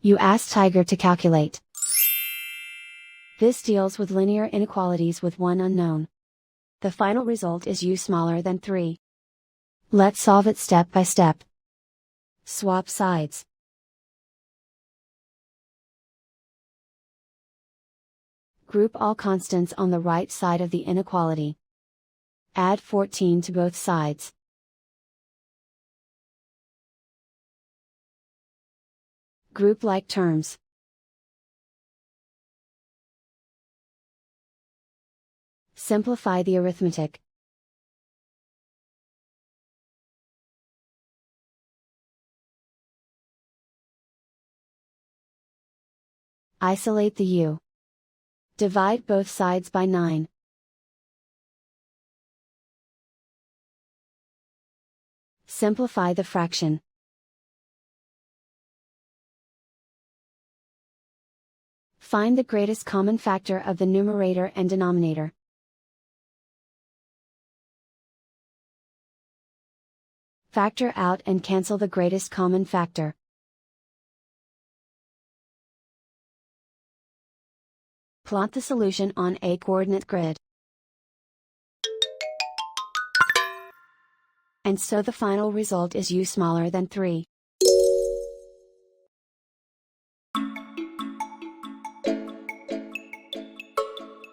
You ask Tiger to calculate. This deals with linear inequalities with one unknown. The final result is u smaller than 3. Let's solve it step by step. Swap sides. Group all constants on the right side of the inequality. Add 14 to both sides. Group like terms. Simplify the arithmetic. Isolate the u. Divide both sides by 9. Simplify the fraction. Find the greatest common factor of the numerator and denominator. Factor out and cancel the greatest common factor. Plot the solution on a coordinate grid. And so the final result is u smaller than 3.